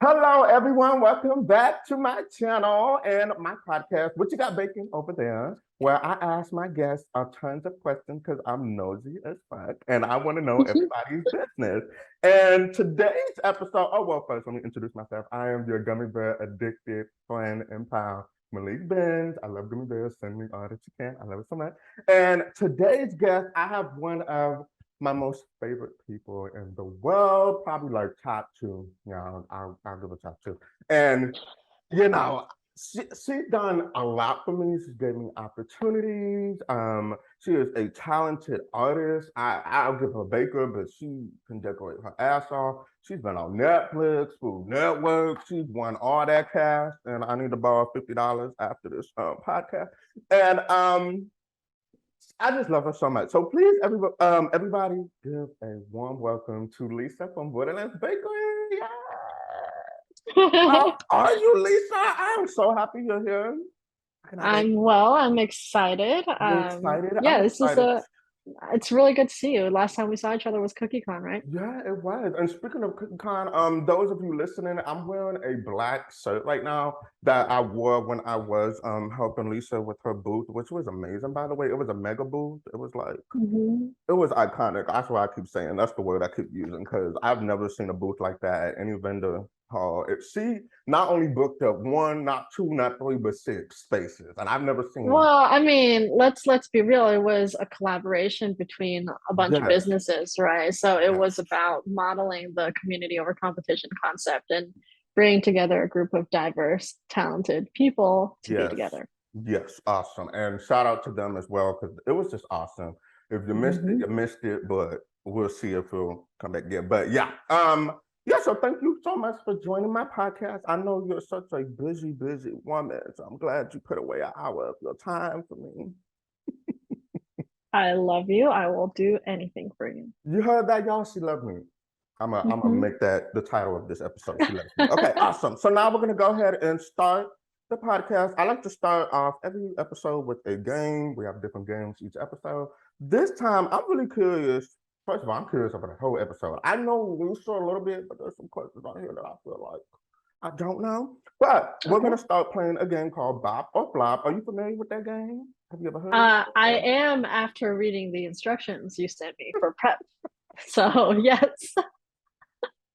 Hello, everyone. Welcome back to my channel and my podcast, What You Got Baking Over There, where I ask my guests tons of questions because I'm nosy as fuck and I want to know everybody's business. And today's episode, first, let me introduce myself. I am your gummy bear addicted friend and pal, Malik Benz. I love gummy bears. Send me all that you can. I love it so much. And today's guest, I have one of my most favorite people in the world, probably like top two. Yeah, I'll give it top two. And you know, she's done a lot for me. She's gave me opportunities. She is a talented artist. I'll give her a baker, but she can decorate her ass off. She's been on Netflix, Food Network. She's won all that cash, and I need to borrow $50 after this podcast. And I just love her so much. So please, everybody, give a warm welcome to Lisa from Borderlands Bakery. Yeah. How are you, Lisa? I'm so happy you're here. I'm well, I'm excited. You're excited? I'm Yeah, this is excited. it's really good to see you. Last time we saw each other was CookieCon, right? Yeah, it was. And speaking of CookieCon, those of you listening, I'm wearing a black shirt right now that I wore when I was helping Lisa with her booth, which was amazing, by the way. It was a mega booth. It was like Hmm. it was iconic. That's why I keep saying. That's the word I keep using because I've never seen a booth like that at any vendor hall. She not only booked up one, not two, not three, but six spaces, and I've never seen. Well, I mean, let's be real. It was a collaboration between a bunch of Yes, businesses, right? So it was yes, about modeling the community over competition concept and bringing together a group of diverse, talented people to be yes, together. yes. Awesome, and shout out to them as well because it was just awesome. If you missed it, Hmm. you missed it, but we'll see if we'll come back again. But yeah, yeah, so thank you so much for joining my podcast. I know you're such a busy, busy woman, so I'm glad you put away an hour of your time for me. I love you. I will do anything for you. You heard that, y'all? She loved me. I'm gonna Hmm. make that the title of this episode. She loves me. Okay, awesome. So now we're gonna go ahead and start the podcast. I like to start off every episode with a game. We have different games each episode. This time, I'm really curious. First of all, I'm curious about the whole episode. I know Lisa a little bit, but there's some questions on here that I feel like I don't know. But we're Okay. gonna start playing a game called Bop or Flop. Are you familiar with that game? Have you ever heard of it I before? am after reading the instructions you sent me for prep. So yes.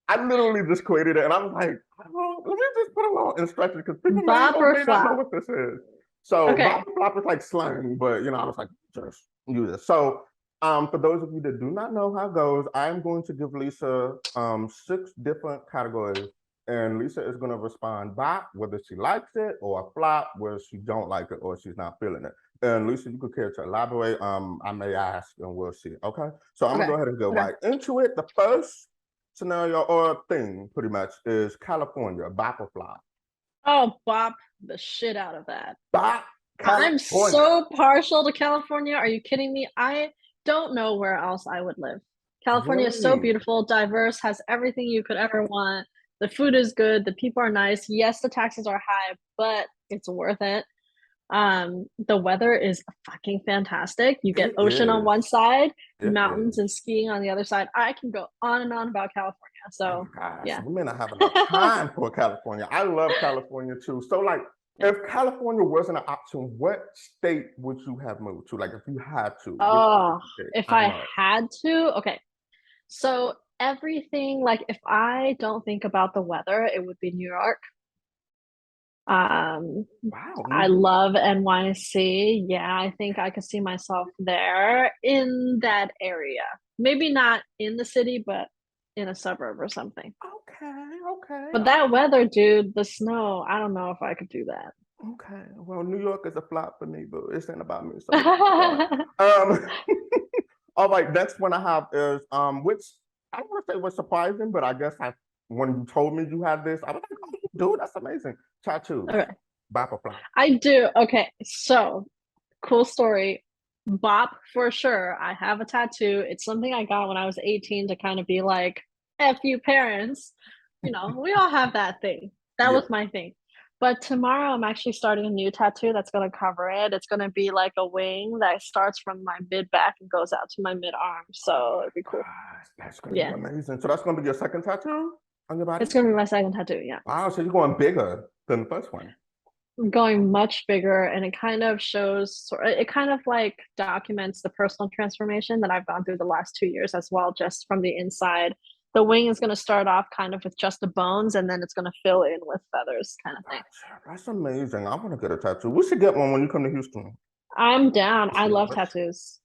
I literally just created it and I was like, oh, let me just put a little instruction because people may Bop or or may not know flop. what this is. So Okay. bop flop is like slang, but I was like, just use it. So for those of you that do not know how it goes, I'm going to give Lisa six different categories. And Lisa is going to respond bop, whether she likes it, or a flop, whether she don't like it or she's not feeling it. And Lisa, you could care to elaborate. I may ask and we'll see. Okay. So I'm gonna go Okay. ahead and go Okay. right into it. The first scenario or thing pretty much is California, bop or flop. Oh, bop the shit out of that. Bop, I'm California. so partial to California. Are you kidding me? I don't know where else I would live. California is so Really? beautiful, diverse, has everything you could ever want. The food is good, the people are nice. Yes, the taxes are high, but it's worth it. The weather is fucking fantastic. You get It ocean on one is. side, It mountains and is. skiing on the other side. I can go on and on about California. Oh So my gosh, yeah. we may not have enough time for California. I love California too. So, like, Yeah. if California wasn't an option, what state would you have moved to? Like, if you had to, which state would Oh, you pick? if I I know. had to, okay. So everything, like if I don't think about the weather, it would be New York. Um, Wow, New I York. love NYC. Yeah, I think I could see myself there in that area. Maybe not in the city, but in a suburb or something. Okay, okay, But that weather, dude, the snow, I don't know if I could do that. okay. Well, New York is a flop for me, but it's ain't about me, so we can move on. All right, next one I have is which I don't want to say was surprising, but I guess when you told me you had this, I was like, oh, dude, that's amazing. Tattoos, Okay. bop or flop. I do. Okay. So cool story. Bop for sure. I have a tattoo. It's something I got when I was 18 to kind of be like, F you parents. You know, we all have that thing. That Yeah. was my thing. But tomorrow I'm actually starting a new tattoo that's gonna cover it. It's gonna be like a wing that starts from my mid back and goes out to my mid arm. Oh So my it'd be cool. gosh, that's gonna be Yeah. amazing. So that's gonna be your second tattoo? On your body? It's gonna be my second tattoo, yeah. Wow, so you're going bigger than the first one. I'm going much bigger, and it kind of shows, it kind of like documents the personal transformation that I've gone through the last 2 years as well, just from the inside. The wing is going to start off kind of with just the bones, and then it's going to fill in with feathers, kind of thing. That's amazing. I want to get a tattoo. We should get one when you come to Houston. I'm down. I love tattoos.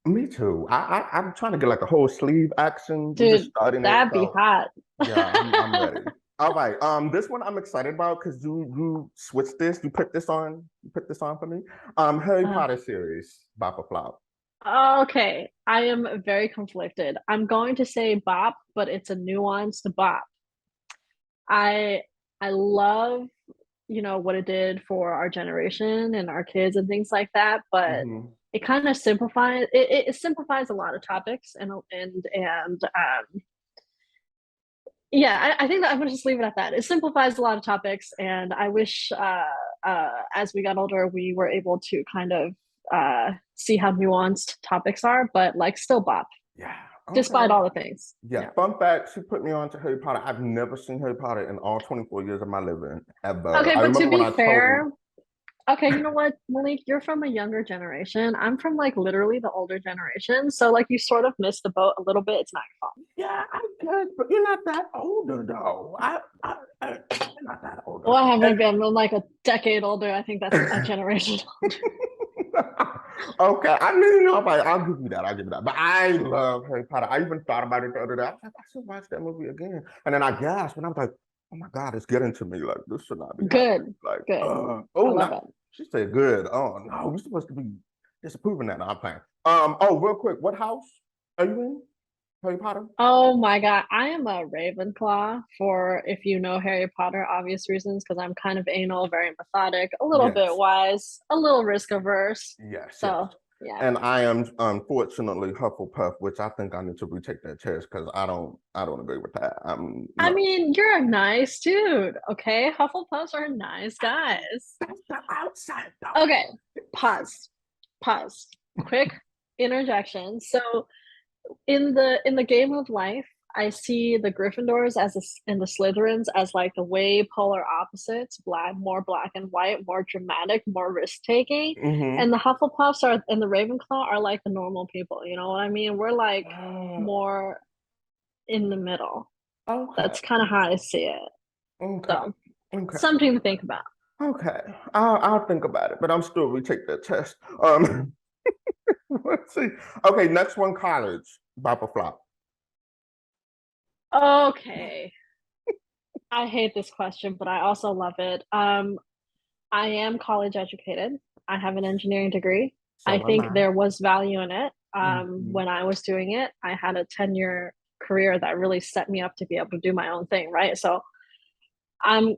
Me too. I'm trying to get like a whole sleeve action. We're just Dude, starting it. that'd be So hot. yeah, I'm ready. All right. This one I'm excited about because you switched this. You put this on. You put this on for me. Harry Potter series, Bop or Flop. Okay, I am very conflicted. I'm going to say bop, but it's a nuanced bop. I I love, what it did for our generation and our kids and things like that, but Hmm. it kind of it simplifies a lot of topics, and yeah, I think that I'm gonna just leave it at that. It simplifies a lot of topics, and I wish as we got older we were able to kind of see how nuanced topics are, but like still bop Yeah. despite Okay. all the things. Yeah. Yeah. Fun fact: she put me on to Harry Potter. I've never seen Harry Potter in all 24 years of my living ever. Okay, I but to remember when be I told you. fair, okay, you know what, Malik, you're from a younger generation. I'm from like literally the older generation. So like you sort of missed the boat a little bit. It's not your fault. Yeah, I guess, but you're not that older though. You're not that older. Well, I And haven't been like a decade older. I think that's a generation older. okay, I mean, I'll give you that. I'll give you that. But I love Harry Potter. I even thought about it the other day. I was like, I should watch that movie again. And then I gasped and I was like, oh my God, it's getting to me. Like, this should not be happening. Good, Like, good. I oh, love no. it. She said good. Oh, no, we're supposed to be disapproving that. No, I'm playing. Real quick, what house are you in? Harry Potter? Oh my God. I am a Ravenclaw for, if you know Harry Potter, obvious reasons, because I'm kind of anal, very methodic, a little bit Yes. wise, a little risk averse. Yes, yes. So yeah. And I am unfortunately Hufflepuff, which I think I need to retake that test because I don't agree with that. I'm I no. mean, you're a nice dude, okay? Hufflepuffs are nice guys. That's the outside though. Okay, pause. Pause. Quick interjection. So in the game of life, I see the Gryffindors and the Slytherins as like the way polar opposites, more black and white, more dramatic, more risk taking. Mm-hmm. And the Hufflepuffs are and the Ravenclaw are like the normal people. You know what I mean? We're like more in the middle. Okay. That's kind of how I see it. Okay. So Okay. something to think about. Okay. I'll think about it, but I'm still retake that test. Let's see. Okay, next one, college. Bop or flop. Okay. I hate this question, but I also love it. I am college educated. I have an engineering degree. I So am think I. there was value in it. Mhm. When I was doing it, I had a 10-year career that really set me up to be able to do my own thing, right? So I'm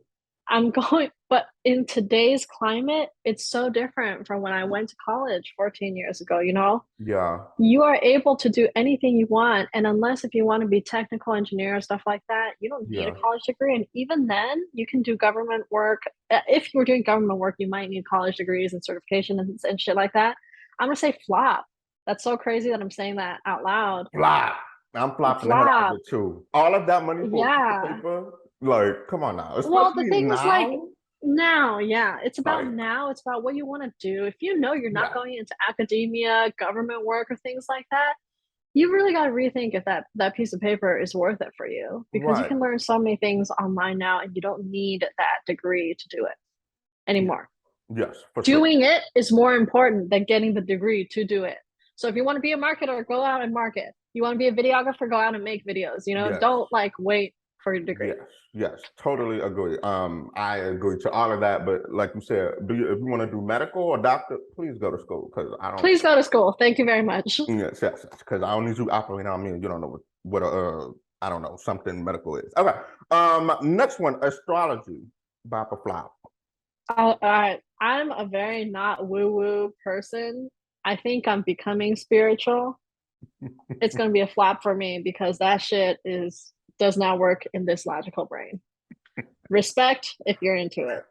I'm going, but in today's climate, it's so different from when I went to college 14 years ago, you know? Yeah. You are able to do anything you want, and unless if you want to be technical engineer or stuff like that, you don't need a Yeah. college degree. And even then, you can do government work. If you were doing government work, you might need college degrees and certification and shit like that. I'm gonna say flop. That's so crazy that I'm saying that out loud. Flop. I'm flopping the hell out of Flop. it too. All of that money for a piece of Yeah. paper? Like, come on now. Well, the Especially thing is, like, now. now, yeah, it's about Like, now. It's about what you want to do. If you know you're not yeah. going into academia, government work, or things like that, you really got to rethink if that piece of paper is worth it for you, because you Right. can learn so many things online now, and you don't need that degree to do it Yeah. anymore. Yes, for sure. Doing it is more important than getting the degree to do it. So if you want to be a marketer, go out and market. You want to be a videographer, go out and make videos. Yes. Don't like wait for your degree. Yes, yes, totally agree. I agree to all of that, but like you said, if you want to do medical or doctor, please go to school because I don't. Please go to school. Thank you very much. Yes, because I don't need you operating on me. You don't know what I don't know, something medical is. Okay. Next one, astrology, Bop or flop. I'm a very not woo woo person. I think I'm becoming spiritual. It's gonna be a flop for me because that shit does not work in this logical brain. Respect if you're into it.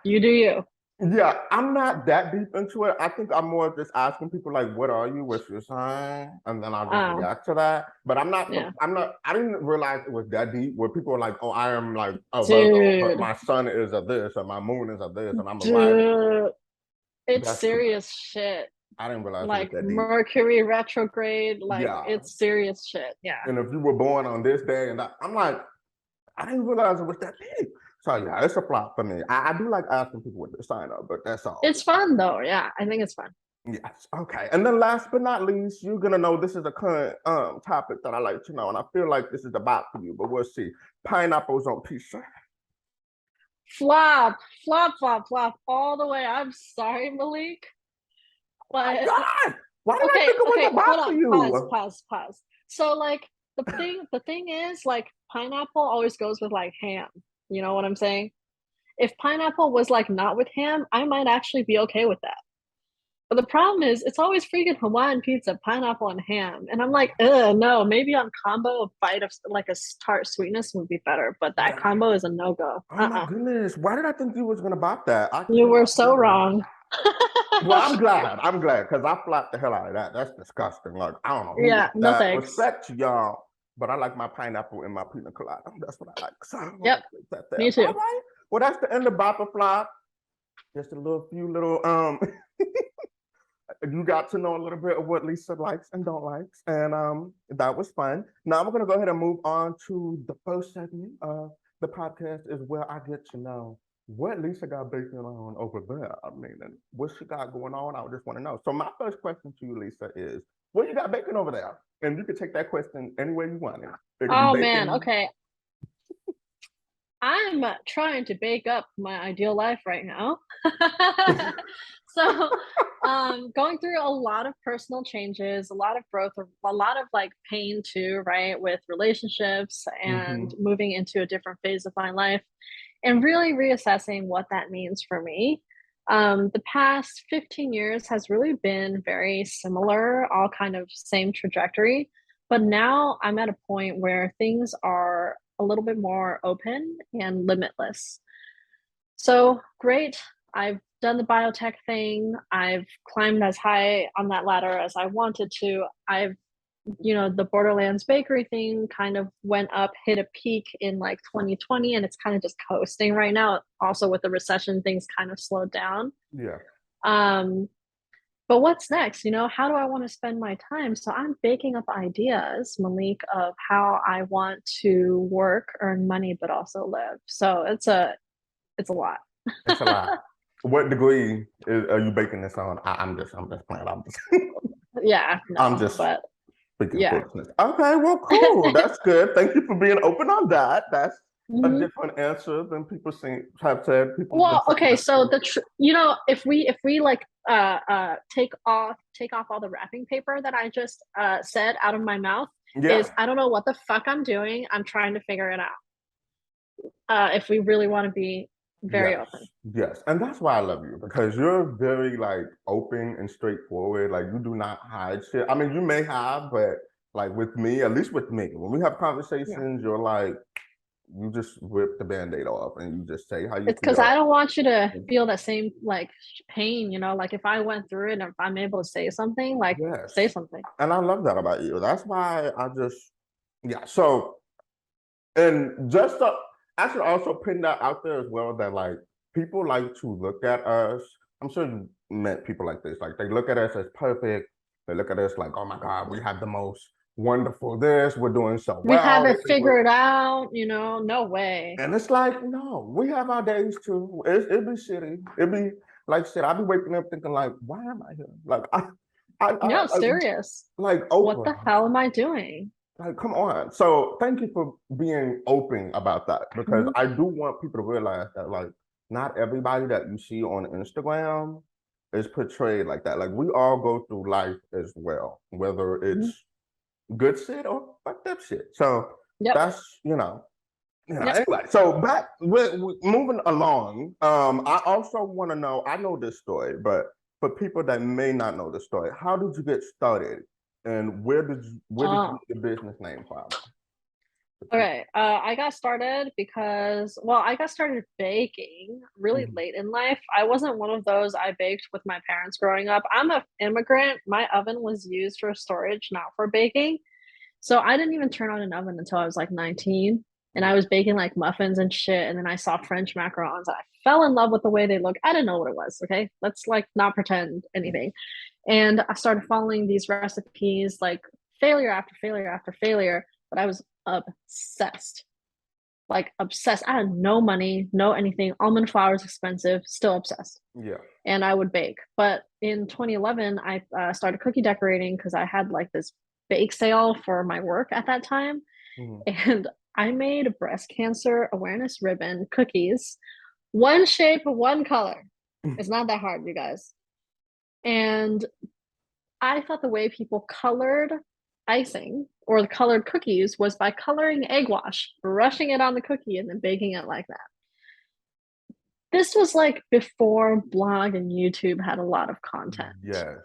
You do you. Yeah, I'm not that deep into it. I think I'm more just asking people like, "What are you? What's your sign?" And then I'll just Um, react to that. But I'm not. yeah. I'm not. I didn't realize it was that deep. Where people are like, "Oh, I am like a Virgo, but Dude, my sun is a this, or my moon is a this, and I'm a rising." dude, it's That's too much. serious shit. I didn't realize it was Like that deep. Mercury retrograde, like Yeah. it's serious shit. Yeah. And if you were born on this day, and I'm like, I didn't realize it was that deep. So yeah, it's a flop for me. I do like asking people what they sign up, but that's all. It's fun though. Yeah, I think it's fun. Yes. Okay. And then last but not least, you're gonna know this is a current topic that I like to know, and I feel like this is about for you, but we'll see. Pineapples on pizza. Flop, flop, flop, flop all the way. I'm sorry, Malik. My But God, why did I okay, think it was okay, hold about for on. Pause, you? pause, pause. So like the thing is like pineapple always goes with like ham. You know what I'm saying? If pineapple was like not with ham, I might actually be okay with that. But the problem is, it's always freaking Hawaiian pizza, pineapple and ham, and I'm like, ugh, no. Maybe on combo, a bite of like a tart sweetness would be better, but that Yeah. combo is a no go. Oh my goodness, why did I think you was gonna bop that? I You were cannot so believe. wrong. Well, I'm glad. I'm glad because I flopped the hell out of that. That's disgusting. Like I don't know who Yeah, did no that. thanks. Respect to y'all, but I like my pineapple in my pina colada. That's what I like. So I'm gonna Yep, place that there. me All too. right. Well, that's the end of Bopper Flop. Just a little few little you got to know a little bit of what Lisa likes and don't likes, and that was fun. Now I'm gonna go ahead and move on to the first segment of the podcast, is where I get to know what Lisa got baking on over there. I mean, and what she got going on. I just want to know. So my first question to you, Lisa, is what you got baking over there? And you can take that question any way you want it. It could be Oh man, bacon. okay. I'm trying to bake up my ideal life right now. So, going through a lot of personal changes, a lot of growth, a lot of like pain too, right? With relationships and Mm-hmm. moving into a different phase of my life and really reassessing what that means for me. The past 15 years has really been very similar, all kind of same trajectory. But now I'm at a point where things are a little bit more open and limitless. So great. I've done the biotech thing. I've climbed as high on that ladder as I wanted to. The Borderlands Bakery thing kind of went up, hit a peak in like 2020, and it's kind of just coasting right now. Also, with the recession, things kind of slowed down. Yeah. Um, but what's next? How do I want to spend my time? So I'm baking up ideas, Malik, of how I want to work, earn money, but also live. So it's a lot. It's a lot. What degree are you baking this on? I'm just playing. Yeah, I'm no, just but speaking yeah. foolishness. Okay, well, cool. That's good. Thank you for being open on that. That's a Mhm. different answer than people have said. People have been Well, saying okay, that so too. if we like take off all the wrapping paper that I just said out of my mouth, Yeah. is I don't know what the fuck I'm doing. I'm trying to figure it out. If we really want to be very Yes. open. Yes. And that's why I love you, because you're very like open and straightforward. Like you do not hide shit. I mean, you may have, but like with me, at least with me, when we have Yeah. conversations, you're like, you just rip the band-aid off and you just say how you It's because feel. I don't want you to feel that same like pain, like if I went through it and if I'm able to say something, like say Yes. something. And I love that about you. That's why I just, yeah. So, and just to, I should also put that out there as well, that like people like to look at us. I'm sure you met people like this. Like they look at us as perfect. They look at us like, oh my God, we have the most wonderful this. We're doing so We have well. They it think we're, figured out, no way. and it's like, no, we have our days too. It'd be shitty. It'd be like shit. I'd be waking up thinking like, why am I here? Like No, I serious. like What the Oprah. hell am I doing? Like, come on. So thank you for being open about that, because Mhm. I do want people to realize that like not everybody that you see on Instagram is portrayed like that. Like we all go through life as well, whether Mhm. it's good shit or fucked up shit. So Yep. that's Yep. anyway. So back with moving along. I also want to know, I know this story, but for people that may not know the story, how did you get started? And where did you Oh, get the business name from? Okay, I got started because, well, I got started baking really Mhm. late in life. I wasn't one of those I baked with my parents growing up. I'm an immigrant. My oven was used for storage, not for baking. So I didn't even turn on an oven until I was like 19. And I Yeah. was baking like muffins and shit. And then I saw French macarons and I fell in love with the way they look. I didn't know what it was. Okay. Let's like not pretend anything. And I started following these recipes, like failure after failure after failure. But I was obsessed, like obsessed. I had no money, no anything. Almond flour is expensive, still obsessed. Yeah. And I would bake. But in 2011, I started cookie decorating because I had like this bake sale for my work at that time. Mhm. And I made breast cancer awareness ribbon cookies, one shape, one color. It's not that hard, you guys. And I thought the way people colored icing or the colored cookies was by coloring egg wash, brushing it on the cookie, and then baking it like that. This was like before blog and YouTube had a lot of content. Yes.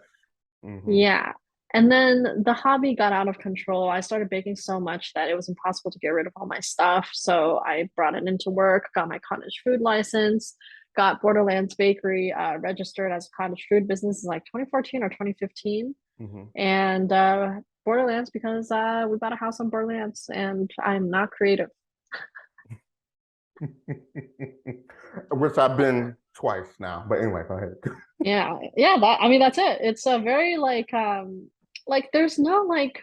Mhm. Yeah. And then the hobby got out of control. I started baking so much that it was impossible to get rid of all my stuff. So I brought it into work, got my cottage food license, got Borderlands Bakery registered as a cottage food business in like 2014 or 2015. Mhm. And Borderlands because we bought a house on Borderlands and I'm not creative. Which I've been twice now. But anyway, go ahead. Yeah. Yeah, that I mean that's it. It's a very like there's no like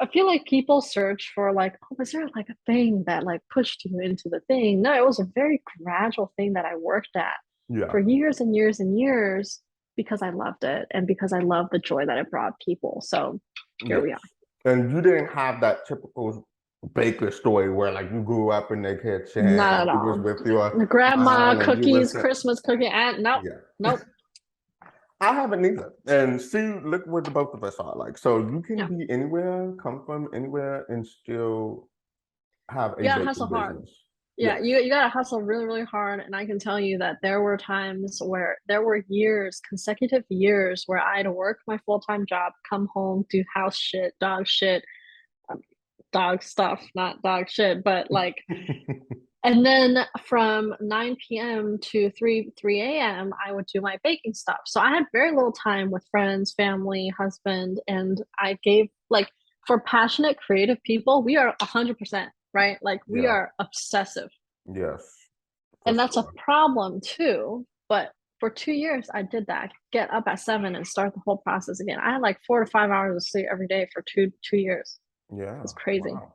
I feel like people search for like, oh, was there like a thing that like pushed you into the thing? No, it was a very gradual thing that I worked at Yeah. for years and years and years because I loved it and because I loved the joy that it brought people. So here Yes. we are. And you didn't have that typical baker story where like you grew up in the kitchen Not and at you was all. with your The grandma mom and you cookies, listen. Christmas cookie, and nope, Yeah. nope. I haven't either. And see, look where the both of us are. Like, so you can Yeah. be anywhere, come from anywhere, and still have a You gotta hustle baking hard. business. Yeah, Yes. you gotta hustle really, really hard. And I can tell you that there were times where there were years, consecutive years, where I'd work my full-time job, come home, do house shit, um, dog stuff, not dog shit, but like, and then from 9 p.m. to 3 a.m., I would do my baking stuff. So I had very little time with friends, family, husband, and I gave like for passionate, creative people, we are 100%, right? Like we Yeah. are obsessive. Yes. For And that's a sure. problem too. But for 2 years, I did that. Get up at 7 and start the whole process again. I had like 4 to 5 hours of sleep every day for two years. Yeah. It's crazy. Wow.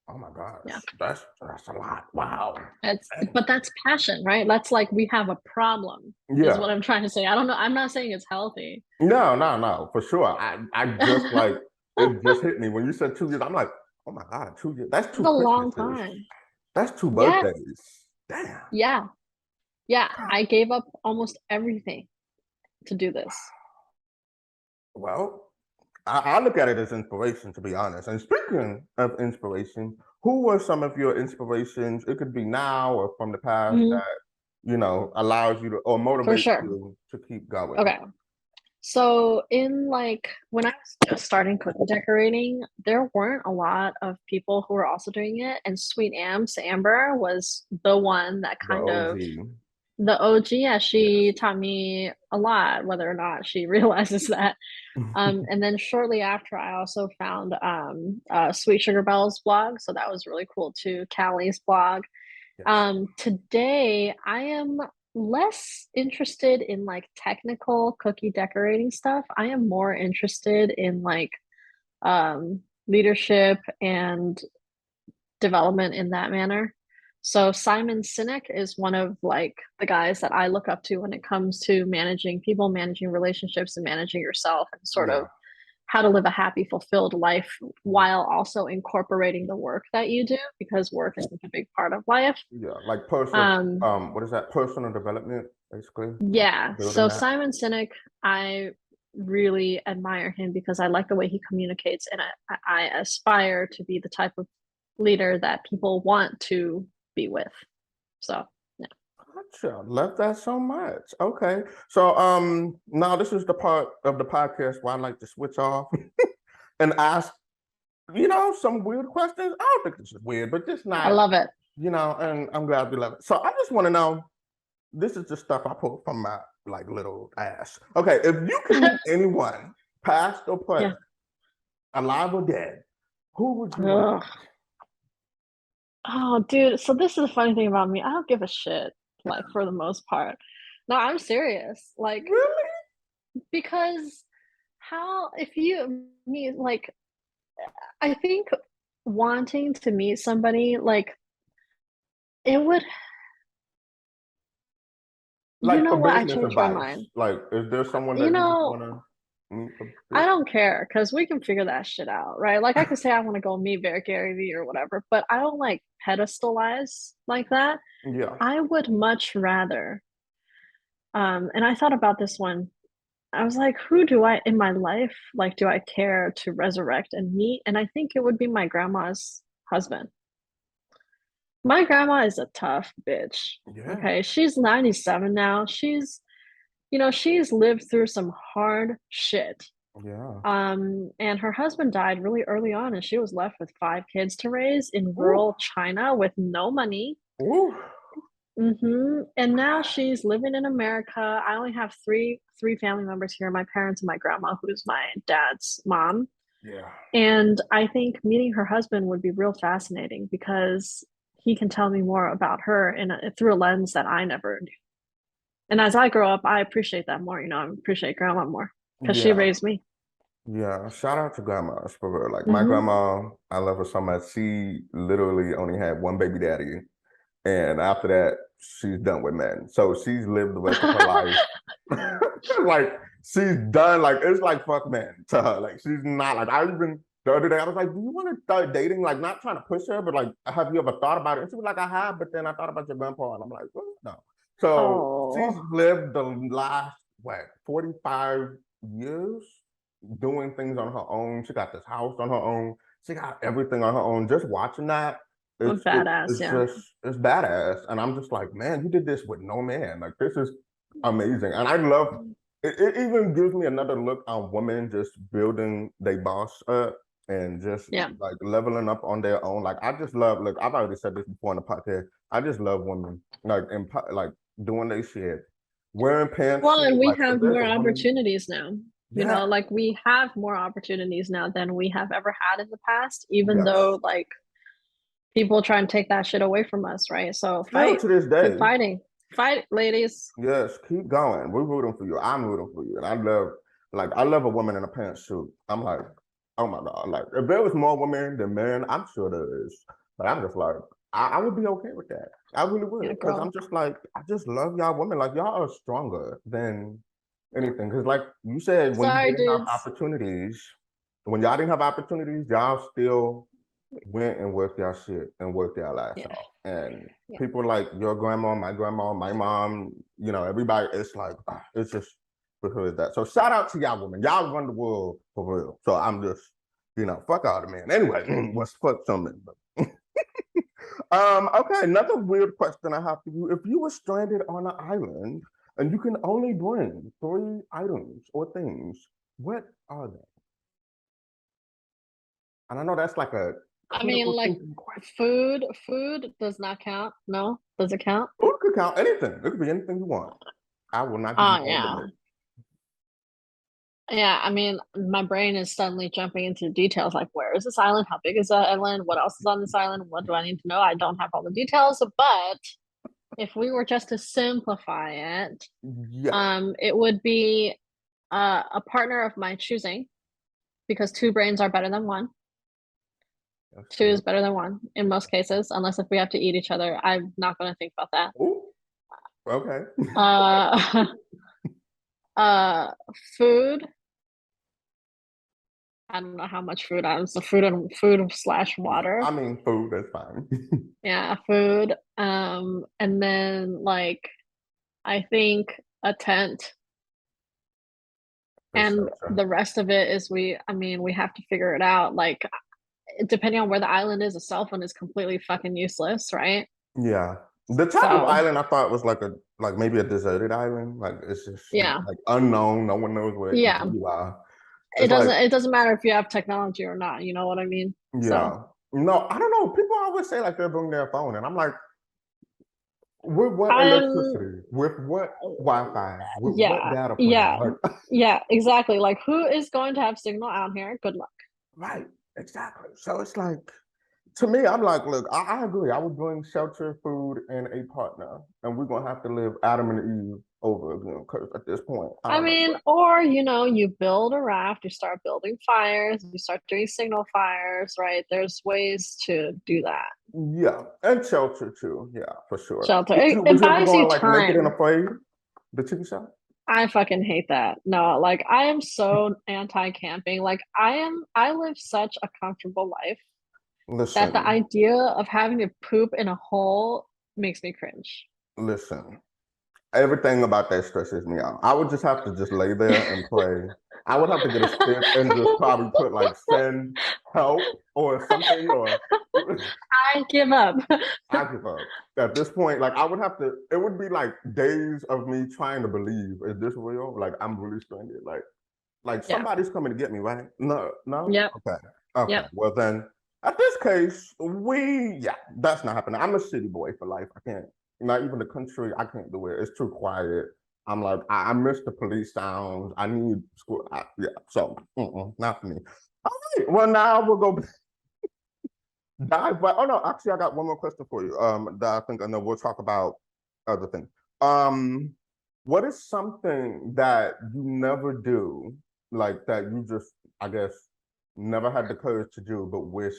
Oh my gosh. Yeah. That's a lot. Wow. Dang. But that's passion, right? That's like we have a problem, is Yeah. what I'm trying to say. I don't know. I'm not saying it's healthy. No, no, no, for sure. I just like it just hit me when you said 2 years. I'm like, oh my God, 2 years. That's It's two a long Christmases. time. That's two Yeah. birthdays. Damn. Yeah. Yeah. I gave up almost everything to do this. Well, I look at it as inspiration, to be honest. And speaking of inspiration, who were some of your inspirations? It could be now or from the past Mhm. that, allows you to or For motivates sure. you to keep going. Okay. So in like when I was just starting cookie decorating, there weren't a lot of people who were also doing it. And Sweet Amps Amber was the one that The kind of OG. the OG. Yeah, Yes. she taught me a lot, whether or not she realizes that. And then shortly after, I also found Sweet Sugar Bell's blog, so that was really cool too. Callie's blog. Yes. Today I am less interested in like technical cookie decorating stuff. I am more interested in like leadership and development in that manner. So Simon Sinek is one of like the guys that I look up to when it comes to managing people, managing relationships, and managing yourself, and sort of Yeah. how to live a happy, fulfilled life while also incorporating the work that you do because work is such a big part of life. Yeah. Like personal Um, what is that? Personal development, basically. Like yeah, building so that. Simon Sinek, I really admire him because I like the way he communicates, and I aspire to be the type of leader that people want to be with. So, yeah. Gotcha. Love that so much. Okay. So now this is the part of the podcast where I like to switch off and ask some weird questions. I don't think this is weird, but just I not, love it. and I'm glad you love it. So I just want to know, this is just stuff I pulled from my like little ass. Okay, if you can meet anyone, past or present, alive or dead, who would you want? Ugh. Oh, dude. So this is the funny thing about me. I don't give a shit, like for the most part. No, I'm serious. Like, Really? because how if you meet like I think wanting to meet somebody, like it would you Like know for what? I business changed my advice. mind. Like, is there someone You that you just know, want to meet for I business? don't care because we can figure that shit out, right? Like I could say I want to go meet Gary Vee or whatever, but I don't like pedestalize like that. Yeah. I would much rather, and I thought about this one. I was like, who do I in my life like do I care to resurrect and meet? And I think it would be my grandma's husband. My grandma is a tough bitch. Yeah. Okay. She's 97 now. She's lived through some hard shit. Yeah. And her husband died really early on, and she was left with 5 kids to raise in Ooh. rural China with no money. Ooh. And now she's living in America. I only have three family members here: my parents and my grandma, who's my dad's mom. Yeah. And I think meeting her husband would be real fascinating because he can tell me more about her through a lens that I never knew. And as I grow up, I appreciate that more. I appreciate grandma more because she Yeah. raised me. Yeah. Shout out to grandmas for real. Like my Hmm. grandma, I love her so much. She literally only had one baby daddy. And after that, she's done with men. So she's lived the rest of her life. Like she's done, like it's like fuck men to her. Like she's not like I even the other day I was like, do you want to start dating? Like not trying to push her, but like have you ever thought about it? And she was like, I have, but then I thought about your grandpa. And I'm like, well, no. So she's Oh, lived the last 45 years doing things on her own. She got this house on her own. She got everything on her own. Just watching that, badass, it's yeah. just it's badass. And I'm just like, man, you did this with no man. Like this is amazing. And I love it, it even gives me another look on women just building their boss up and just Yeah. like leveling up on their own. Like I just love, look, I've already said this before in the podcast. I just love women like doing their shit, wearing Well, pantsuit. and we Like if have there's more a woman, opportunities now. yeah, Like we have more opportunities now than we have ever had in the past, even yes. though like people try and take that shit away from us, right? So Still to this keep day, fighting, fight, ladies. yes, keep going. We're rooting for you. I'm rooting for you. And I love a woman in a pantsuit. I'm like, oh my God. Like, if there was more women than men, I'm sure there is. But I'm just like, I would be okay with that. I really would. Yeah, Because I'm girl. just like, I just love y'all women. Like, y'all are stronger than anything. Because, like you said, when you Sorry, didn't have dudes. opportunities, when y'all didn't have opportunities, y'all still went and worked y'all shit and worked y'all ass Yeah, off. And yeah, people like your grandma, my mom, everybody, it's like, it's just because that. So shout out to y'all women. Y'all run the world for real. So I'm just, fuck all the men. Anyway, let's fuck some men. Okay, another weird question I have for you. If you were stranded on an island and you can only bring 3 items or things, what are they? And I know that's like a I mean, critical like thinking question. food does not count. No, does it count? Food could count anything. It could be anything you want. I will not give you Oh no yeah. limit. Yeah, I mean, my brain is suddenly jumping into details like where is this island? How big is that island? What else is on this island? What do I need to know? I don't have all the details, but if we were just to simplify it, Yeah, it would be a partner of my choosing because two brains are better than one. that's Two true. is better than one in most cases, unless if we have to eat each other. I'm not going to think about that. Ooh, okay. Uh, uh, food. I don't know how much food I am. So food slash Yeah, water. I mean food. That's fine. Yeah, food. And then like I think a tent, For and sure. the rest of it is we have to figure it out. Like depending on where the island is, a cell phone is completely fucking useless, right? Yeah, the type of So island I thought was like maybe a deserted island. Like it's just yeah, like unknown. No one knows where yeah. you are. it It's like, doesn't matter if you have technology or not, you know what I mean? So yeah. No, I don't know. People always say like they'll bring their phone, and I'm like, with what I'm electricity? With what Wi-Fi? With what yeah, data plan? yeah, Like, yeah, exactly. Like who is going to have signal out here? Good luck. right, exactly. So it's like, to me, I'm like, look, I agree. I would bring shelter, food, and a partner, and we're gonna have to live Adam and Eve over again. Because at this point, I I don't know mean, what. or you build a raft, you start building fires, you start doing signal fires, right? There's ways to do that. Yeah, and shelter too. Yeah, for sure. Shelter. Would It, you it would you ever buys go you on like Naked and time. Afraid, the TV show? I fucking hate that. No, like I am so anti-camping. Like I live such a comfortable life that the Listen, idea of having to poop in a hole makes me cringe. listen. Everything about that stresses me out. I would just have to just lay there and pray. I would have to get a stick and just probably put like send help or something or I give up. I give up. At this point, like I would have to, it would be like days of me trying to believe, is this real? Like I'm really stranded. Like Yeah. somebody's coming to get me, right? No, no? Yep. Okay. Okay. Yep. Well then at this case, yeah, that's not happening. I'm a city boy for life. I can't, not even the country, I can't do it. It's too quiet. I'm like, I miss the police sounds. I need school. Yeah, so not for me. All right. Well, now we'll go dive, but oh no, actually, I got one more question for you. That I think I know we'll talk about other things. Um, what is something that you never do, like that you just, I guess, never had the courage to do, but wish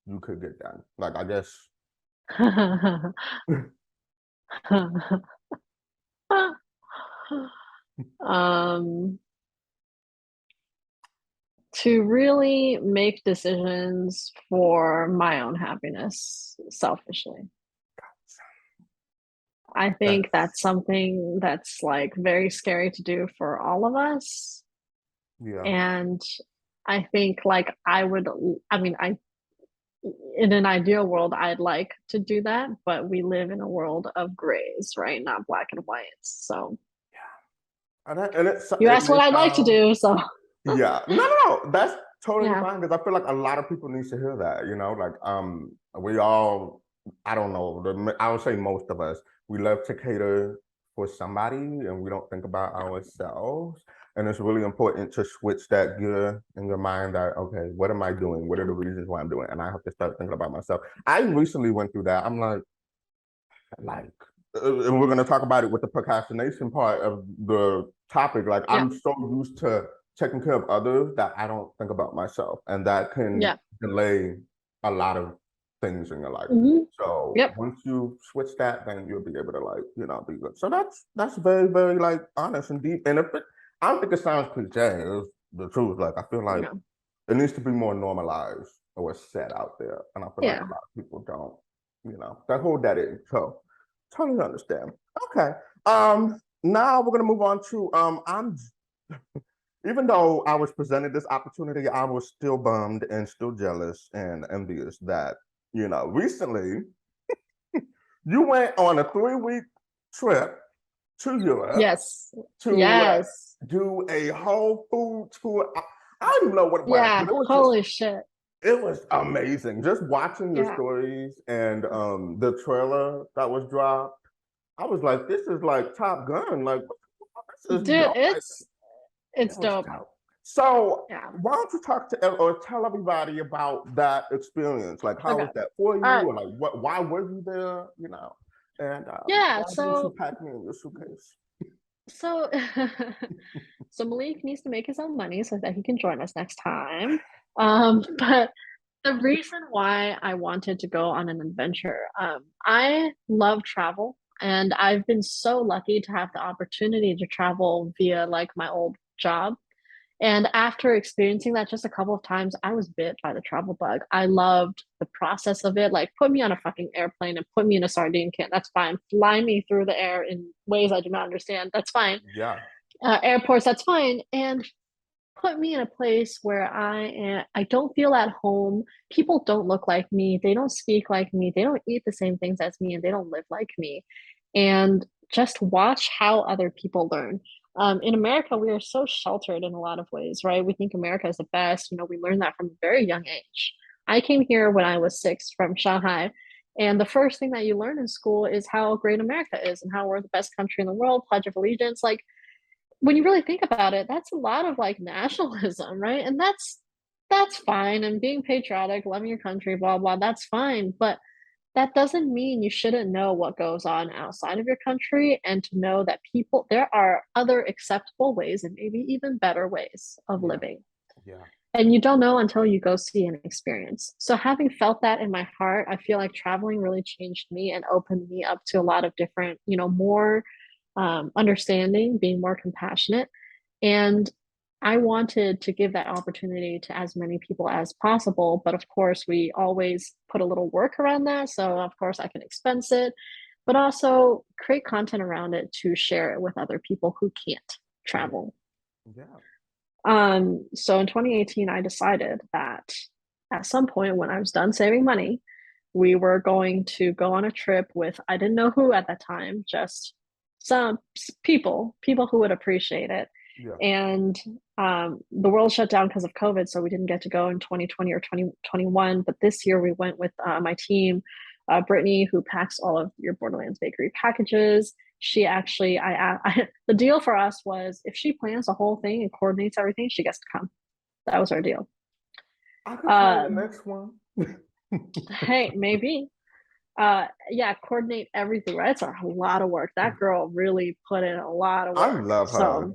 you could get done? Like, I guess, um, to really make decisions for my own happiness selfishly. I think that's that's something that's like very scary to do for all of us. yeah. And I think like I mean, in an ideal world, I'd like to do that, but we live in a world of grays, right? Not black and whites. So And you it asked what may I'd like to sound do. So yeah, no, that's totally yeah. fine because I feel like a lot of people need to hear that. Like we all, I don't know, I would say most of us, we love to cater for somebody and we don't think about ourselves. And it's really important to switch that gear in your mind that okay, what am I doing? What are the reasons why I'm doing it? And I have to start thinking about myself. I recently went through that. I'm like and we're going to talk about it with the procrastination part of the topic. Like Yeah. I'm so used to taking care of others that I don't think about myself, and that can Yeah. delay a lot of things in your life. Hmm. So Yep. once you switch that, then you'll be able to like be good. So that's very very like honest and deep. And if I don't think it sounds cliche, it's the truth. Like I feel like Yeah. it needs to be more normalized or said out there, and I feel like Yeah. a lot of people don't. That hold that in. So totally understand. Okay. Now we're gonna move on to I'm even though I was presented this opportunity, I was still bummed and still jealous and envious that, recently you went on a 3-week trip to Europe Yes. to Yes. do a whole food tour. I don't even know what it was, Yeah. but Holy shit. it was amazing. Just watching the Yeah. stories and the trailer that was dropped. I was like, this is like Top Gun. Like, this is Dude, dope. Like, it it's was dope. dope. So, Yeah. why don't you talk to or tell everybody about that experience? Like, how Okay. was that for All you? right. Or like, why were you there? And Yeah. why didn't you pack me in your suitcase? So so Malik needs to make his own money so that he can join us next time. But the reason why I wanted to go on an adventure, I love travel, and I've been so lucky to have the opportunity to travel via like my old job. And after experiencing that just a couple of times, I was bit by the travel bug. I loved the process of it. Like, put me on a fucking airplane and put me in a sardine can. That's fine. Fly me through the air in ways I do not understand. That's fine. Yeah. Airports, that's fine. And put me in a place where I don't feel at home. People don't look like me. They don't speak like me. They don't eat the same things as me, and they don't live like me. And just watch how other people learn. In America, we are so sheltered in a lot of ways, right? We think America is the best. We learned that from a very young age. I came here when I was 6 from Shanghai, and the first thing that you learn in school is how great America is and how we're the best country in the world, Pledge of Allegiance. Like, when you really think about it, that's a lot of like nationalism, right? And that's fine. And being patriotic, loving your country, blah blah, that's fine. But that doesn't mean you shouldn't know what goes on outside of your country and to know that there are other acceptable ways and maybe even better ways of Yeah. living. Yeah. And you don't know until you go see and experience. So having felt that in my heart, I feel like traveling really changed me and opened me up to a lot of different, more understanding, being more compassionate. And I wanted to give that opportunity to as many people as possible. But of course, we always put a little work around that. So, of course, I can expense it, but also create content around it to share it with other people who can't travel. Yeah. So in 2018, I decided that at some point when I was done saving money, we were going to go on a trip with, I didn't know who at that time, just some people who would appreciate it. Yeah. And the world shut down because of COVID, so we didn't get to go in 2020 or 2021. But this year we went with my team, Brittany, who packs all of your Borderlands Bakery packages. She actually, the deal for us was if she plans the whole thing and coordinates everything, she gets to come. That was our deal. I could plan the next one. Hey, maybe. Yeah, coordinate everything, right? It's a lot of work. That girl really put in a lot of I work. love her. So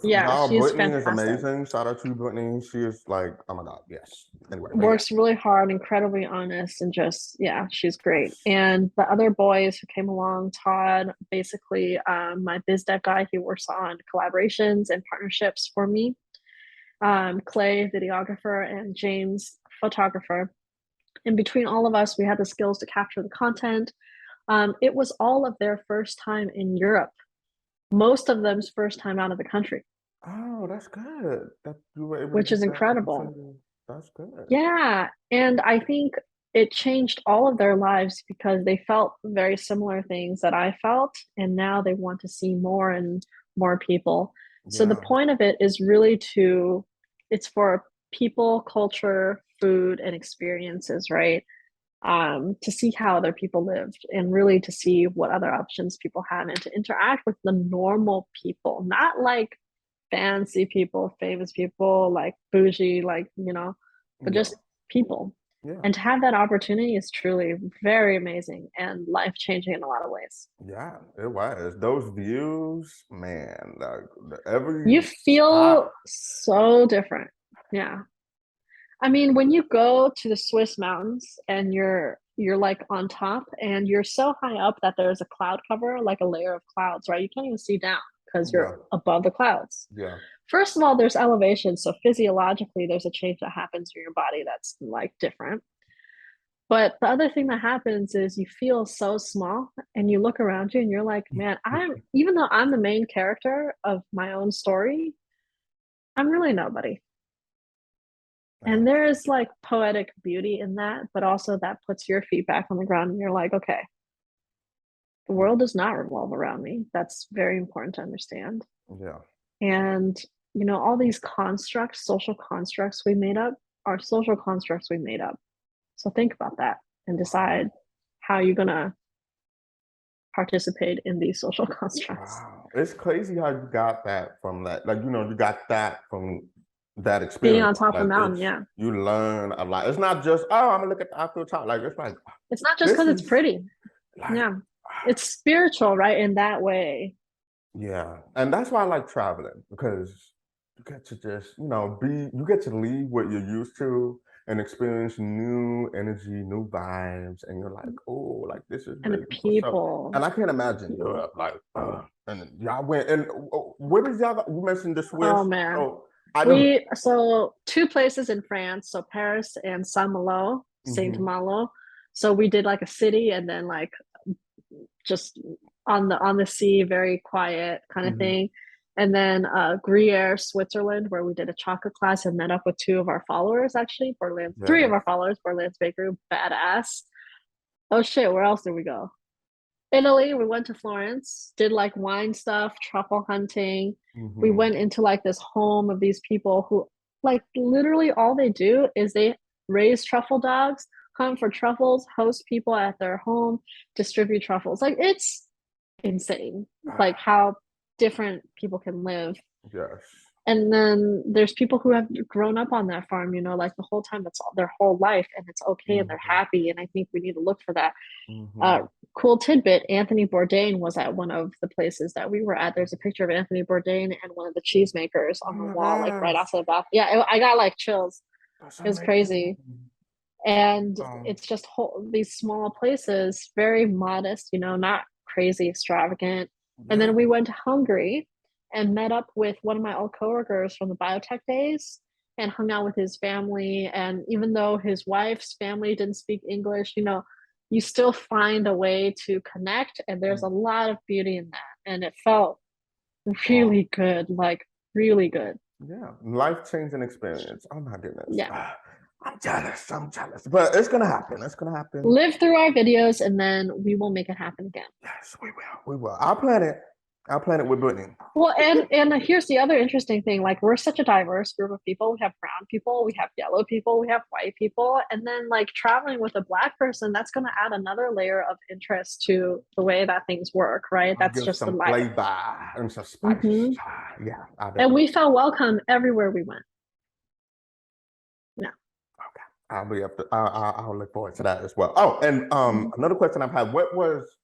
yeah, Wow, she's Brittany is fantastic. amazing. Shout out to you, Brittany. She is like, oh my God, yes. Anyway, but yeah. Works really hard, incredibly honest, and just, yeah, she's great. And the other boys who came along, Todd, basically my biz dev guy, he works on collaborations and partnerships for me. Clay, videographer, and James, photographer. And between all of us, we had the skills to capture the content. It was all of their first time in Europe, most of them's first time out of the country, Oh, that's good that you were able to which is get that incredible. opportunity. That's good. Yeah, and I think it changed all of their lives because they felt very similar things that I felt, and now they want to see more and more people. So the Yeah. point of it is really it's for people, culture, food, and experiences, right? To see how other people lived and really to see what other options people had and to interact with the normal people, not like fancy people, famous people, like bougie, like, but Yeah. just people. Yeah. And to have that opportunity is truly very amazing and life changing in a lot of ways. Yeah, it was. Those views, man, every You spot. feel so different. Yeah. I mean, when you go to the Swiss mountains and you're like on top and you're so high up that there's a cloud cover, like a layer of clouds, right? You can't even see down because Yeah. you're above the clouds. Yeah. First of all, there's elevation, so physiologically there's a change that happens in your body that's like different. But the other thing that happens is you feel so small and you look around you and you're like, man, even though I'm the main character of my own story, I'm really nobody. And there is like poetic beauty in that, but also that puts your feet back on the ground and you're like, okay, the world does not revolve around me. That's very important to understand. Yeah. And, all these constructs, social constructs we made up are social constructs we made up. So think about that and decide how you're going to participate in these social constructs. Wow. It's crazy how you got that from that. Like, you got that from that Being experience. on top of the Like mountain, yeah. you learn a lot. It's not just, oh, I'm gonna look at the Eiffel Tower. Like it's like It's not just this because it's is pretty. like Yeah. It's spiritual, right? In that way. yeah. And that's why I like traveling because you get to just, you get to leave what you're used to and experience new energy, new vibes, and you're like, oh, like this is And the really what's up. people. And I can't imagine Europe, like, and y'all went, and where did y'all go? You mentioned the Swiss. Oh man. So I do. So 2 places in France, so Paris and Saint-Malo, Saint Mhm. Malo. So we did like a city and then like just on the sea, very quiet kind of Mhm. thing. And then Gruyere, Switzerland, where we did a chocolate class and met up with 2 of our followers, actually, Borderlands, 3 of Yes. our followers, Borderlands Bakery, badass. Oh shit, where else did we go? Italy, we went to Florence, did like wine stuff, truffle hunting. We Mhm. went into like this home of these people who like literally all they do is they raise truffle dogs, hunt for truffles, host people at their home, distribute truffles. Like it's insane, like how different people can live. Yes. And then there's people who have grown up on that farm, you know, like the whole time, that's all their whole life, and it's okay and they're Mhm. happy. And I think we need to look for that. Uh, Mhm. cool tidbit, Anthony Bourdain was at one of the places that we were at. There's a picture of Anthony Bourdain and one of the cheesemakers Oh on the my wall, like right gosh. outside the bathroom. Yeah, I got like chills. That's It was amazing. crazy. And Um, it's just these small places, very modest, you know, not crazy extravagant. And yeah. then we went to Hungary and met up with one of my old coworkers from the biotech days and hung out with his family. And even though his wife's family didn't speak English, you know, you still find a way to connect. And there's a lot of beauty in that. And it felt Oh, really good, like really good. yeah. Life-changing experience. Oh my goodness. Yeah. I'm jealous. I'm jealous. But it's gonna happen. It's gonna happen. Live through our videos and then we will make it happen again. Yes, we will. We will. I'll plan it. I'll plan it with Brittany. Well, and here's the other interesting thing. Like we're such a diverse group of people. We have brown people, we have yellow people, we have white people, and then like traveling with a black person, that's going to add another layer of interest to the way that things work, right? I'll That's give just the some life. flavor and some spice. Hmm. Yeah, I'll And definitely. we felt welcome everywhere we went. Yeah. Okay. I'll be up to, I'll look forward to that as well. Oh, and Mhm. another question I've had, what was,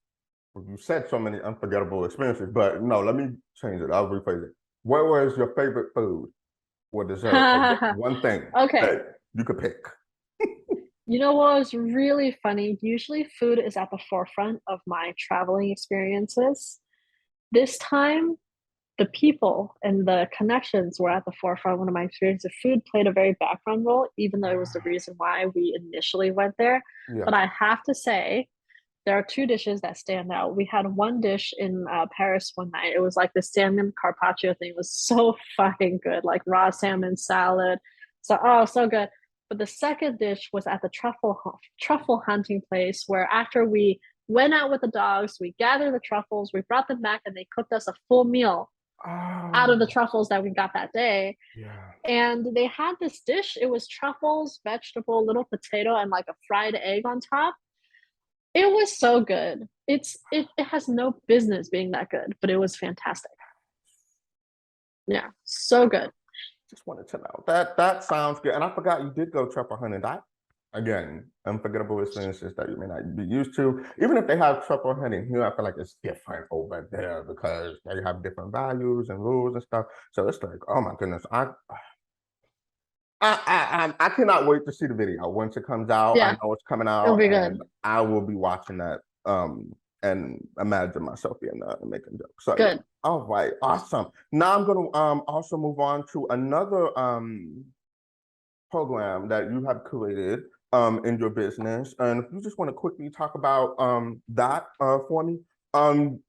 you said so many unforgettable experiences, but no, let me change it. I'll rephrase it. What was your favorite food or dessert or one thing Okay. that you could pick? You know what was really funny? Usually food is at the forefront of my traveling experiences. This time the people and the connections were at the forefront. One of my experiences, food played a very background role, even though it was the reason why we initially went there. Yeah. But I have to say, there are two dishes that stand out. We had one dish in Paris one night. It was like the salmon carpaccio thing. It was so fucking good, like raw salmon salad. So oh, so good. But the second dish was at the truffle hunting place, where after we went out with the dogs, we gathered the truffles, we brought them back, and they cooked us a full meal out of the Oh, truffles that we got that day. yeah. And they had this dish. It was truffles, vegetable, little potato, and like a fried egg on top. It was so good. It has no business being that good, but it was fantastic. Yeah, so good. Just wanted to know. That sounds good. And I forgot you did go truffle hunting. That again, unforgettable experiences that you may not be used to. Even if they have truffle hunting here, I feel like it's different over there because they have different values and rules and stuff. So it's like, oh my goodness, I cannot wait to see the video once it comes out. I Yeah, know it's coming it'll out, be and good. I will be watching that and imagine myself being there and making jokes. So yeah. Good. All right, awesome. Now I'm gonna also move on to another program that you have created in your business. And if you just want to quickly talk about that for me.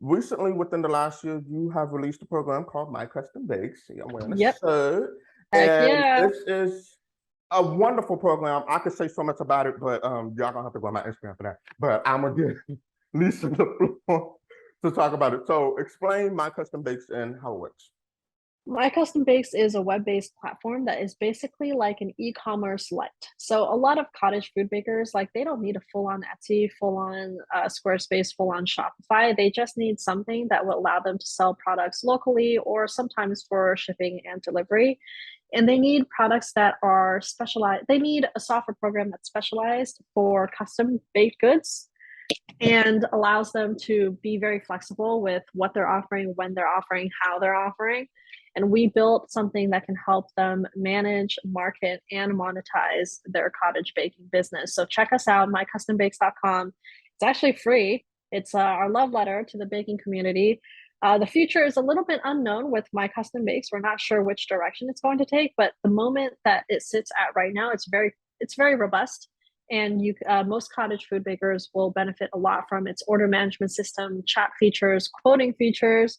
Recently within the last year, you have released a program called My Custom Bakes. See, I'm wearing a Yep. shirt. Heck And yeah. this is a wonderful program. I could say so much about it, but y'all gonna have to go on my Instagram for that. But I'm gonna give Lisa the floor to talk about it. So explain My Custom Bakes and how it works. My Custom Bakes is a web-based platform that is basically like an e-commerce light. So a lot of cottage food bakers, like they don't need a full-on Etsy, full-on Squarespace, full-on Shopify. They just need something that will allow them to sell products locally or sometimes for shipping and delivery. And they need products that are specialized. They need a software program that's specialized for custom baked goods and allows them to be very flexible with what they're offering, when they're offering, how they're offering. And we built something that can help them manage, market, and monetize their cottage baking business. So check us out, mycustombakes.com. It's actually free. It's our love letter to the baking community. The future is a little bit unknown with My Custom Bakes. We're not sure which direction it's going to take, but the moment that it sits at right now, it's very robust, and most cottage food bakers will benefit a lot from its order management system, chat features, quoting features,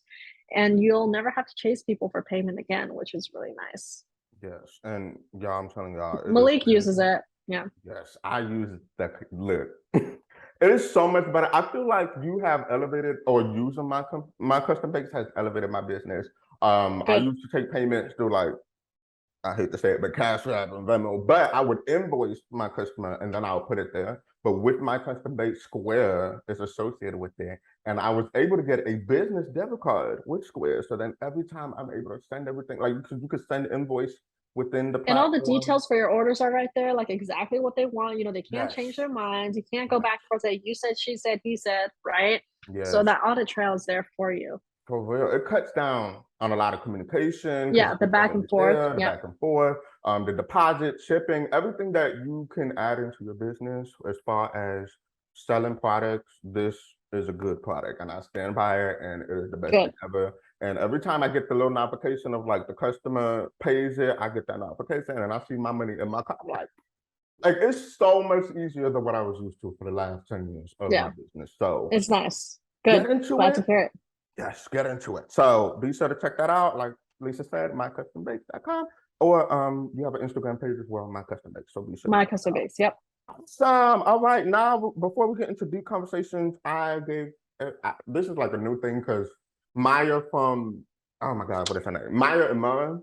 and you'll never have to chase people for payment again, which is really nice. Yes, and y'all, I'm telling y'all, it has Malik been uses it. Yeah. yes, I use that look. It is so much better. I feel like you have elevated, or using my custom bakes has elevated my business. I Good. used to take payments through like, I hate to say it, but Cash App and Venmo, but I would invoice my customer and then I'll put it there. But with my custom bake, Square is associated with it. And I was able to get a business debit card with Square. So then every time I'm able to send everything, like you could send invoice within the And all the platform. details for your orders are right there, like exactly what they want. You know, they can't change Yes. their minds. You can't go back and forth, say, you said, she said, he said, right? So Yes. that audit trail is there for you. For real, it cuts down on a lot of communication because Yeah, the everything back will and be forth. there, the Yeah, back and forth, the deposit, shipping, everything that you can add into your business as far as selling products. This is a good product, and I stand by it, and it is the best thing good. ever. And every time I get the little notification of like the customer pays it, I get that notification, and I see my money in my account. I'm like it's so much easier than what I was used to for the last 10 years of my Yeah, business. So it's nice. get Good. into Glad it. to hear it. Yes, get into it. So be sure to check that out. Like Lisa said, mycustombakes.com. Or you have an Instagram page as well, My Custom Bakes. So be sure to My check it custom out. base. Yep. Awesome. All right. Now, before we get into deep conversations, this is like a new thing because Maya from, oh my God, what is her name? Maya and Mara,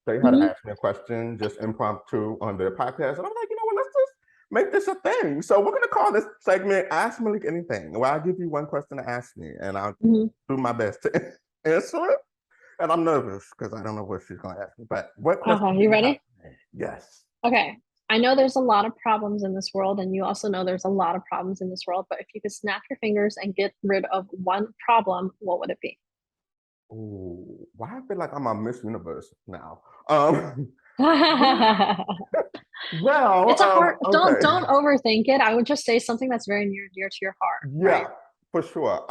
they had Mhm. asked me a question just impromptu on their podcast. And I'm like, you know what, let's just make this a thing. So we're going to call this segment Ask Malik Anything, where I'll give you one question to ask me and I'll Mhm. do my best to answer it. And I'm nervous because I don't know what she's going to ask me. But what question Okay, do you you have? ready? Yes. Okay. I know there's a lot of problems in this world, and you also know there's a lot of problems in this world. But if you could snap your fingers and get rid of one problem, what would it be? Ooh, why I feel like I'm on Miss Universe now. It's a hard. Okay. Don't overthink it. I would just say something that's very near dear to your heart, Yeah, right? for sure.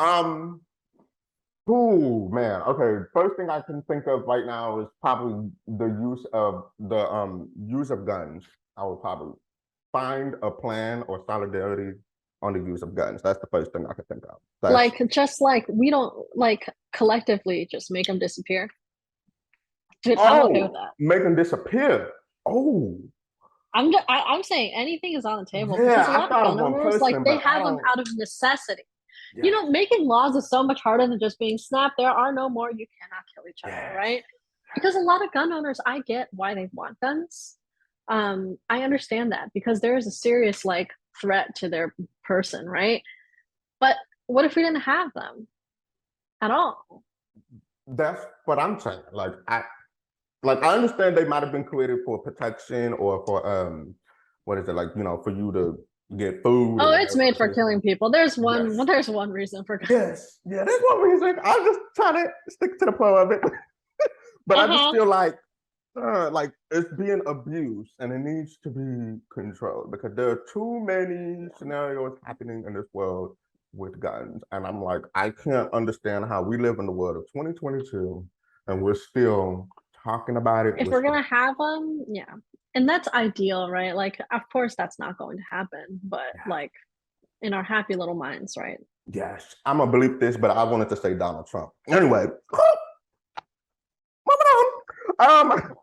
Oh man. Okay. First thing I can think of right now is probably the use of guns. I would probably find a plan or solidarity on the use of guns. That's the first thing I could think of. That's Like just like we don't like collectively just make them disappear. Dude, I'm okay with oh, that. make them disappear. Oh, I'm saying anything is on the table yeah. because a I lot of thought of gun one owners like person, they but I have them don't. out of necessity. You Yeah, know, making laws is so much harder than just being snapped. There are no more. You cannot kill each other, yes, right? Because a lot of gun owners, I get why they want guns. I understand that because there is a serious like threat to their person, right? But what if we didn't have them at all? that's what I'm saying. Like I understand they might have been created for protection or for what is it, like, for you to get food or Oh, it's whatever made the for case may killing be. people. There's one. Yes. There's one reason for. Yes. Yeah, that's one reason. I'm just trying to stick to the flow of it. But Uh I just huh. feel like it's being abused and it needs to be controlled because there are too many scenarios happening in this world with guns. And I'm like, I can't understand how we live in the world of 2022 and we're still talking about it. If We're we're still gonna have them, yeah, and that's ideal, right? Like, of course, that's not going to happen, but like in our happy little minds, right? yes, I'm gonna bleep this, but I wanted to say Donald Trump. Anyway, moving on.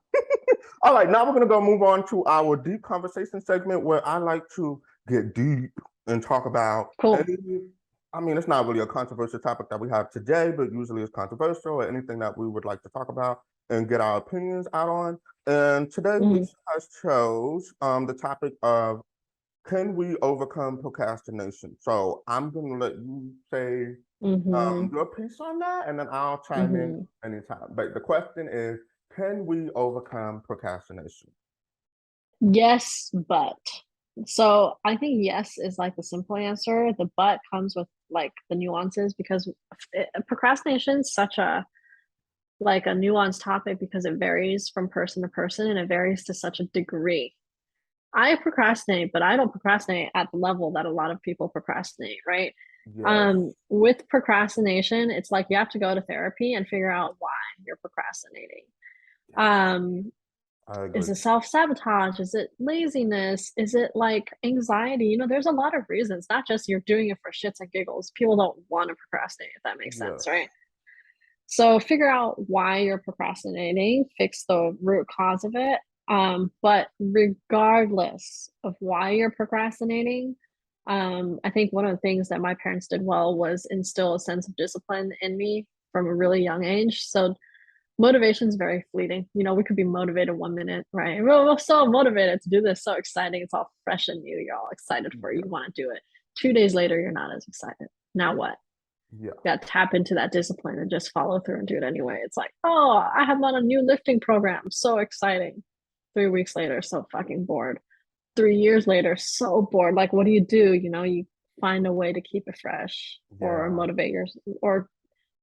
All right, now we're gonna go move on to our deep conversation segment where I like to get deep and talk about Cool. any. I mean, it's not really a controversial topic that we have today, but usually it's controversial or anything that we would like to talk about and get our opinions out on. And today, Mm-hmm. Lisa has chose the topic of can we overcome procrastination? So I'm gonna let you say Mm-hmm. your piece on that, and then I'll chime in Mm-hmm. anytime. But the question is, can we overcome procrastination? Yes, but so I think yes is like the simple answer. The but comes with like the nuances because procrastination is such a like a nuanced topic because it varies from person to person and it varies to such a degree. I procrastinate, but I don't procrastinate at the level that a lot of people procrastinate, right? Yes, With procrastination, it's like you have to go to therapy and figure out why you're procrastinating. yes, Um, I is agree. it self-sabotage? Is it laziness? Is it like anxiety? You know, there's a lot of reasons, not just you're doing it for shits and giggles. People don't want to procrastinate, if that makes sense, Yes, right? So figure out why you're procrastinating, fix the root cause of it. But regardless of why you're procrastinating, I think one of the things that my parents did well was instill a sense of discipline in me from a really young age. So motivation is very fleeting. You know, we could be motivated 1 minute, right? We're so motivated to do this, so exciting. It's all fresh and new. You're all excited for it. You want to do it. 2 days later, you're not as excited. Now what? Yeah. You got to tap into that discipline and just follow through and do it anyway. It's like, oh, I have on a new lifting program. So exciting. 3 weeks later, so fucking bored. 3 years later, so bored. Like, what do? You know, you find a way to keep it fresh or Yeah. motivate your or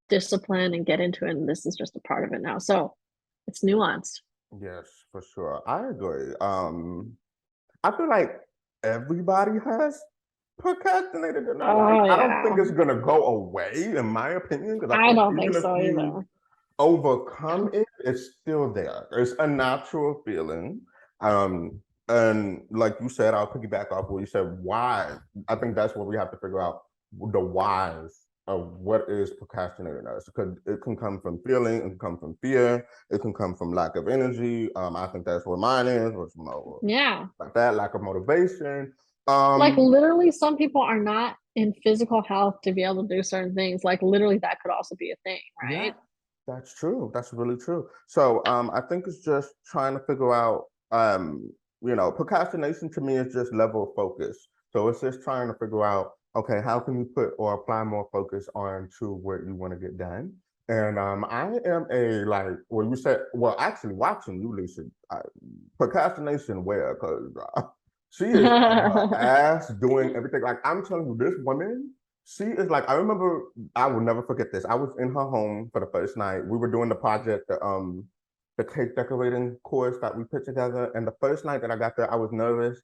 discipline and get into it. And this is just a part of it now. So it's nuanced. Yes, for sure. I agree. I feel like everybody has procrastinated in their life. Oh I don't think yeah. it's gonna go away, in my opinion, because I I think don't think even if so you either. overcome it, it's still there. It's a natural feeling. And like you said, I'll piggyback off what you said. Why? I think that's what we have to figure out the whys of what is procrastinating us. Because it can come from feeling, it can come from fear, it can come from lack of energy. I think that's what mine is, or Yeah. like that, lack of motivation. Like Um, literally some people are not in physical health to be able to do certain things. Like literally that could also be a thing, yeah, right? that's true. That's really true. So I think it's just trying to figure out procrastination to me is just level of focus. So it's just trying to figure out, okay, how can you put or apply more focus on to what you want to get done? And I am you said, well, actually watching you, Lisa, procrastination where? Because she is on her ass doing everything. Like I'm telling you, this woman, she is like, I remember, I will never forget this. I was in her home for the first night. We were doing the project, the cake decorating course that we put together. And the first night that I got there, I was nervous,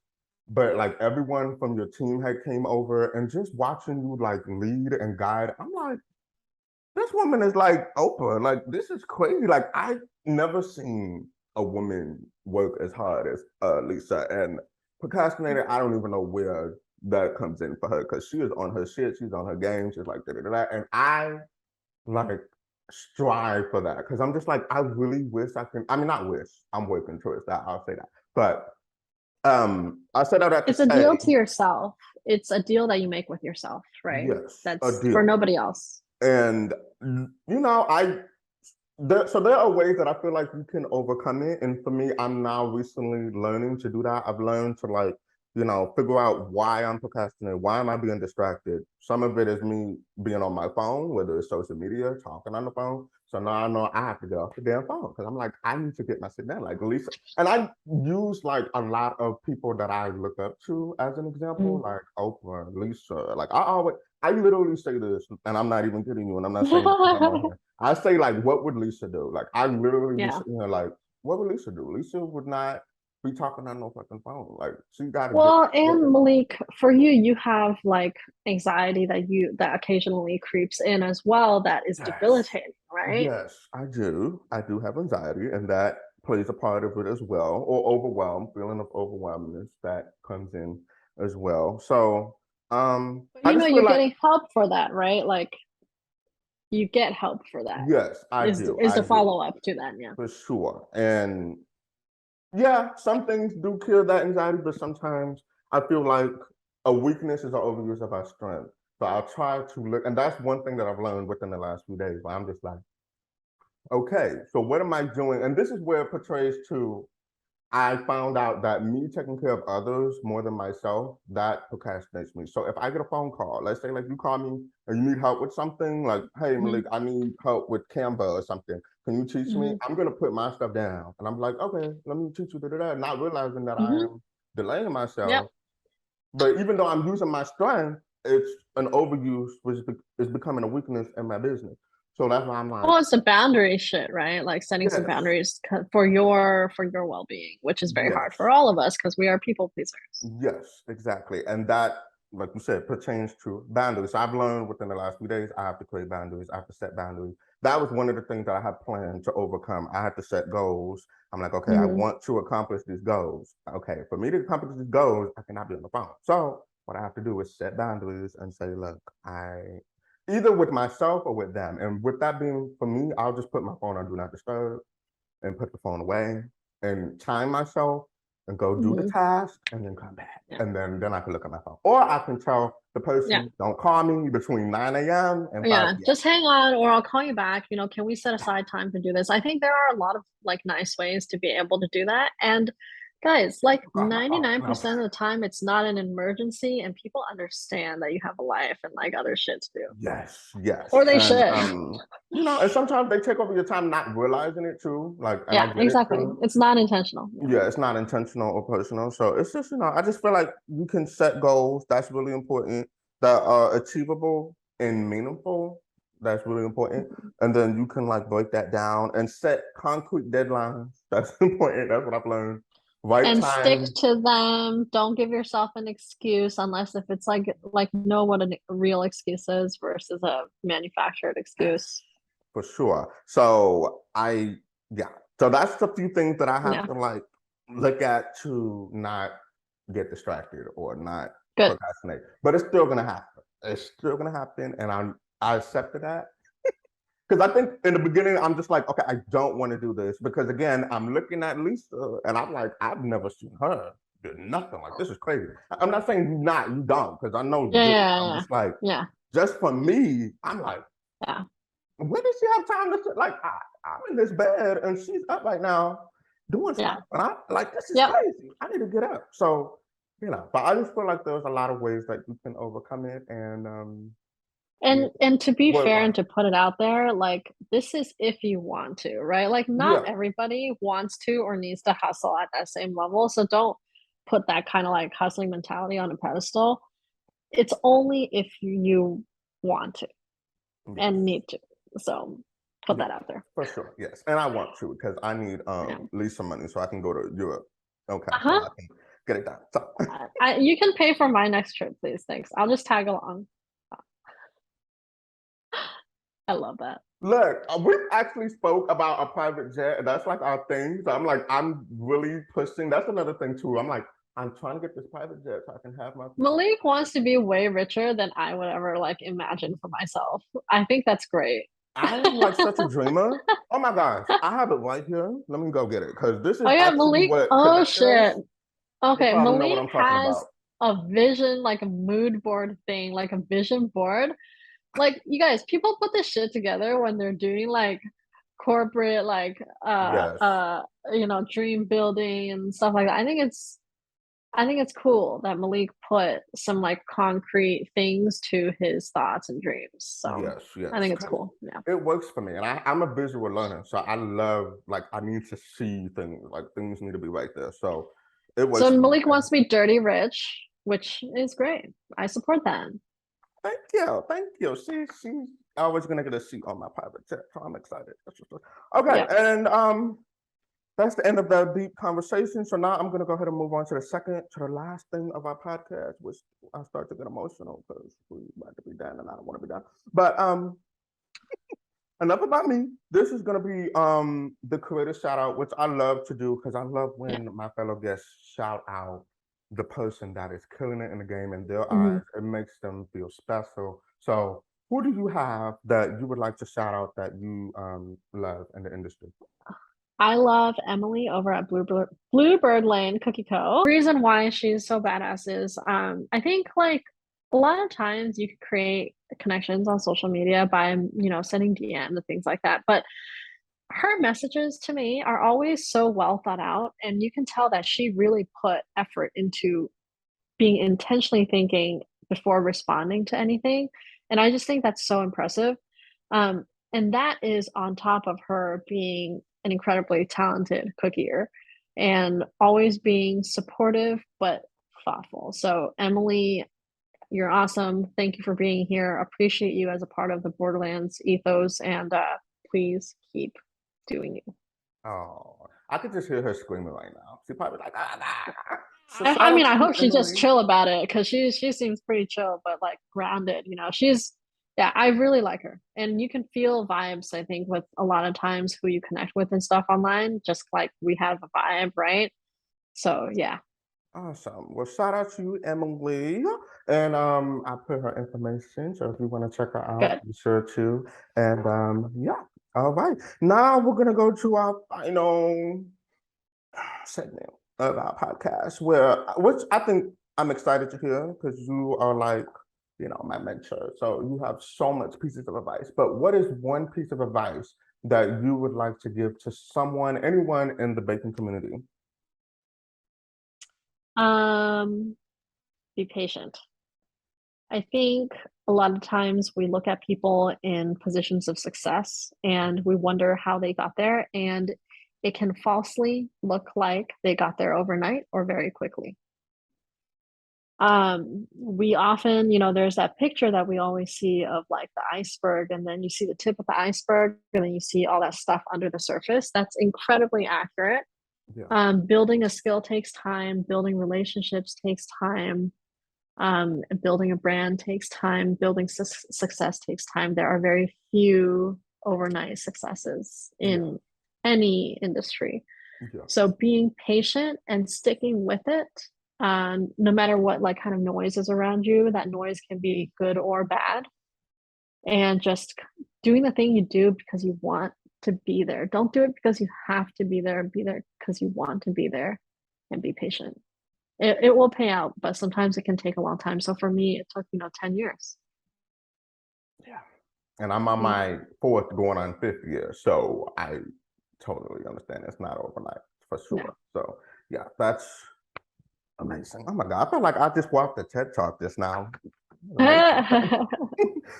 but like everyone from your team had came over, and just watching you like lead and guide, I'm like, this woman is like Oprah. Like this is crazy. Like I never seen a woman work as hard as Lisa. And procrastinator, I don't even know where that comes in for her, because she is on her shit. She's on her game. She's like da da da. And I like strive for that, because I'm just like, I really wish I can. I mean, not wish. I'm working towards that. I'll say that. But I said that to It's a deal say, to yourself. It's a deal that you make with yourself, right? yes, a That's for deal. nobody else. And so there are ways that I feel like you can overcome it. And for me, I'm now recently learning to do that. I've learned to figure out why I'm procrastinating. Why am I being distracted? Some of it is me being on my phone, whether it's social media, talking on the phone. So now I know I have to get off the damn phone, because I'm like, I need to get my sit down. Like Lisa, and I use like a lot of people that I look up to as an example, Mm. like Oprah, Lisa. Like I literally say this, and I'm not even kidding you, and I'm not saying this because I'm on here. I say like, what would Lisa do? Like I literally be Yeah. sitting here like, what would Lisa do? Lisa would not be talking on no fucking phone. Like she got to get Well, work. and Malik, for you, you have like anxiety that occasionally creeps in as well that is Yes, debilitating, right? yes, I do. I do have anxiety, and that plays a part of it as well, or feeling of overwhelmness that comes in as well. So, But I you know, just feel you're like, getting help for that, right? Like you get help for that. yes, I Is do. is I the do, follow up to that, yeah. for sure. And yeah, some things do kill that anxiety, but sometimes I feel like a weakness is an overuse of our strength. So I'll try to look, and that's one thing that I've learned within the last few days, where I'm just like, okay, so what am I doing? And this is where it portrays to, I found out that me taking care of others more than myself, that procrastinates me. So if I get a phone call, let's say like you call me and you need help with something, like, hey Mhm, Malik, I need help with Canva or something. Can you teach me? mhm, I'm gonna put my stuff down. And I'm like, okay, let me teach you da, not realizing that I mhm. am delaying Yep. myself. But even though I'm using my strength, it's an overuse, which is becoming a weakness in my business. So that's why I'm like, Well, it's the boundary shit, right? Like setting some yes, boundaries for your well-being, which is very hard for yes. all of us because we are people pleasers. Yes, exactly. And that, like you said, pertains to boundaries. So I've learned within the last few days, I have to create boundaries. I have to set boundaries. That was one of the things that I had planned to overcome. I had to set goals. I'm like, okay, I Mhm. want to accomplish these goals. Okay, for me to accomplish these goals, I cannot be on the phone. So what I have to do is set boundaries and say, look, I either with myself or with them. And with that being for me, I'll just put my phone on do not disturb and put the phone away and time myself. and go do the task and then come back. Yeah. And then I can look at my phone. Or I can tell the person, don't call me between 9 a.m. and 5 p.m. Just hang on, or I'll call you back. Can we set aside time to do this? I think there are a lot of nice ways to be able to do that. And guys, 99% of the time it's not an emergency and people understand that you have a life and other shit to do. Yes. Or they should. And sometimes they take over your time not realizing it too. Exactly. It's not intentional. Yeah, it's not intentional or personal. So it's just, I just feel like you can set goals. That's really important. That are achievable and meaningful. That's really important. And then you can break that down and set concrete deadlines. That's important. That's what I've learned. Stick to them. Don't give yourself an excuse unless if it's know what a real excuse is versus a manufactured excuse. For sure. So so that's the few things that I have to look at to not get distracted or not procrastinate. But it's still gonna happen. It's still gonna happen, and I accepted that. Because I think in the beginning, I'm just like, okay, I don't want to do this. Because again, I'm looking at Lisa and I'm like, I've never seen her do nothing. This is crazy. I'm not saying you don't, because I know you do. I'm just like, just for me, I'm like, when does she have time to sit? I'm in this bed and she's up right now doing stuff. And I'm like, this is crazy. I need to get up. So, but I just feel like there's a lot of ways that you can overcome it. And to be fair and to put it out there, this is if you want to, right? Not everybody wants to or needs to hustle at that same level. So don't put that kind of hustling mentality on a pedestal. It's only if you want to and need to. So put that out there. For sure, yes. And I want to, because I need Lisa money so I can go to Europe. Okay, so I can get it done. So. You can pay for my next trip, please. Thanks. I'll just tag along. I love that. Look, we actually spoke about a private jet, and that's our thing. So I'm really pushing. That's another thing too. I'm trying to get this private jet so I can have my. Malik wants to be way richer than I would ever imagine for myself. I think that's great. I'm such a dreamer. Oh my gosh, I have it right here. Let me go get it, because this is Malik. Oh shit. Okay, Malik has a vision, a mood board thing, a vision board. You guys, people put this shit together when they're doing corporate dream building and stuff like that. I think it's cool that Malik put some concrete things to his thoughts and dreams. So yes. I think it's cool. Yeah, it works for me, and I'm a visual learner, so I love I need to see things. Things need to be right there. So it works. So Malik wants to be dirty rich, which is great. I support that. Thank you. She's always gonna get a seat on my private jet, so I'm excited. Okay, and that's the end of the deep conversation. So now I'm gonna go ahead and move on to the last thing of our podcast, which I start to get emotional because we're about to be done, and I don't want to be done. But enough about me. This is gonna be the creator shout out, which I love to do because I love when my fellow guests shout out the person that is killing it in the game in their eyes. It makes them feel special. So who do you have that you would like to shout out that you love in the industry? I love Emily over at Bluebird Lane Cookie Co. The reason why she's so badass is I think a lot of times you can create connections on social media by sending DMs and things like that, but her messages to me are always so well thought out, and you can tell that she really put effort into being intentionally thinking before responding to anything, and I just think that's so impressive. And that is on top of her being an incredibly talented cookier and always being supportive but thoughtful. So Emily, you're awesome. Thank you for being here. Appreciate you as a part of the Borderlands ethos, and please keep doing you. Oh, I could just hear her screaming right now. She's probably So I mean, I hope she's just chill about it, because she seems pretty chill, but grounded. I really like her, and you can feel vibes. I think with a lot of times who you connect with and stuff online, just we have a vibe, right? So yeah. Awesome. Well, shout out to you, Emily. And I put her information, so if you want to check her out, be sure to. And all right. Now we're gonna go to our final segment. about podcasts, which I think I'm excited to hear because you are like, my mentor. So you have so much pieces of advice. But what is one piece of advice that you would like to give to anyone in the baking community? Be patient. I think a lot of times we look at people in positions of success and we wonder how they got there, and it can falsely look like they got there overnight or very quickly. We often, there's that picture that we always see of like the iceberg, and then you see the tip of the iceberg, and then you see all that stuff under the surface. That's incredibly accurate. Yeah. Building a skill takes time, building relationships takes time, building a brand takes time, building success takes time. There are very few overnight successes in any industry. Yeah. So being patient and sticking with it, no matter what like kind of noise is around you, that noise can be good or bad, and just doing the thing you do because you want to be there. Don't do it because you have to be there. Be there because you want to be there, and be patient. It will pay out, but sometimes it can take a long time. So for me, it took 10 years. Yeah. And I'm on Yeah. my fourth going on fifth year. So I totally understand it's not overnight for sure. Yeah. So yeah, that's amazing. Oh my God. I feel like I just watched the TED Talk just now.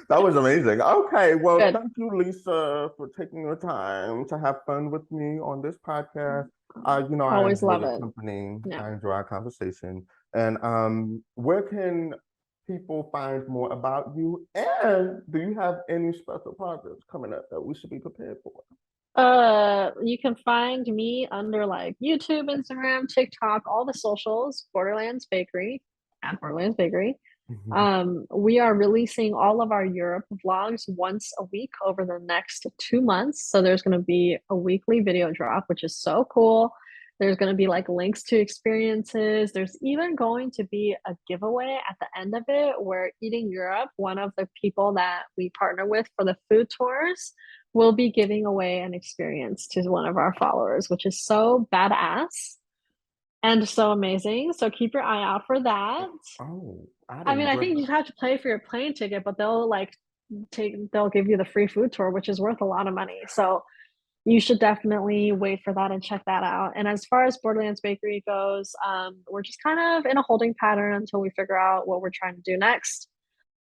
That was amazing. Okay. Well, Good. thank you, Lisa, for taking your time to have fun with me on this podcast. I Always enjoy love your it. company. Yeah. I enjoy our conversation. And where can people find more about you? And do you have any special projects coming up that we should be prepared for? You can find me under like YouTube, Instagram, TikTok, all the socials, Borderlands Bakery, at Borderlands Bakery. We are releasing all of our Europe vlogs once a week over the next 2 months. So there's going to be a weekly video drop, which is so cool. There's going to be like links to experiences. There's even going to be a giveaway at the end of it where Eating Europe, one of the people that we partner with for the food tours, will be giving away an experience to one of our followers, which is so badass and so amazing. So keep your eye out for that. Oh, I mean, I enjoy think you that. have to pay for your plane ticket, but they'll give you the free food tour, which is worth a lot of money. So you should definitely wait for that and check that out. And as far as Borderlands Bakery goes, we're just kind of in a holding pattern until we figure out what we're trying to do next.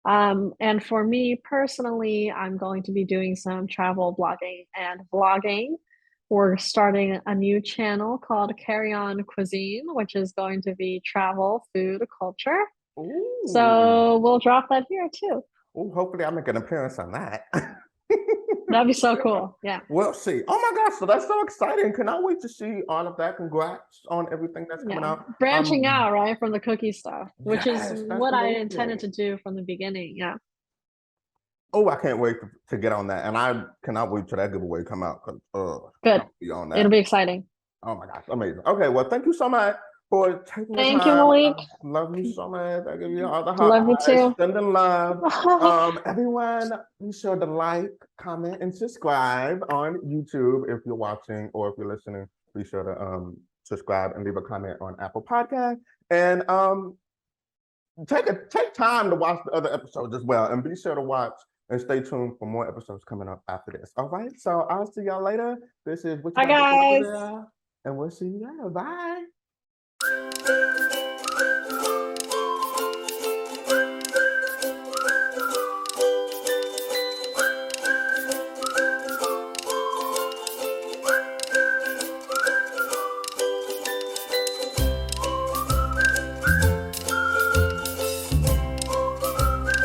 And for me personally, I'm going to be doing some travel blogging and vlogging. We're starting a new channel called Carry On Cuisine, which is going to be travel, food, culture. Ooh. So we'll drop that here too. Ooh, hopefully I make an appearance on that. That'd be so cool. Yeah. We'll see. Oh my gosh, so that's so exciting. Cannot wait to see all of that. Congrats on everything that's coming Yeah. out. Branching out, right, from the cookie stuff, which is Yes, that's what I intended amazing. to do from the beginning. Yeah. Oh, I can't wait to get on that. And I cannot wait till that giveaway come out because Good. I'll be on It'll that. be exciting. Oh my gosh, amazing. Okay, well, thank you so much for taking the Thank you, time. I Malik. love you so much. I give you all the hot Love you eyes, too. sending love. Everyone, be sure to like, comment, and subscribe on YouTube if you're watching, or if you're listening, be sure to subscribe and leave a comment on Apple Podcast. And take time to watch the other episodes as well, and be sure to watch and stay tuned for more episodes coming up after this. All right, so I'll see y'all later. This is What You Bye, Got Baking Over guys. There, and we'll see you later. Bye.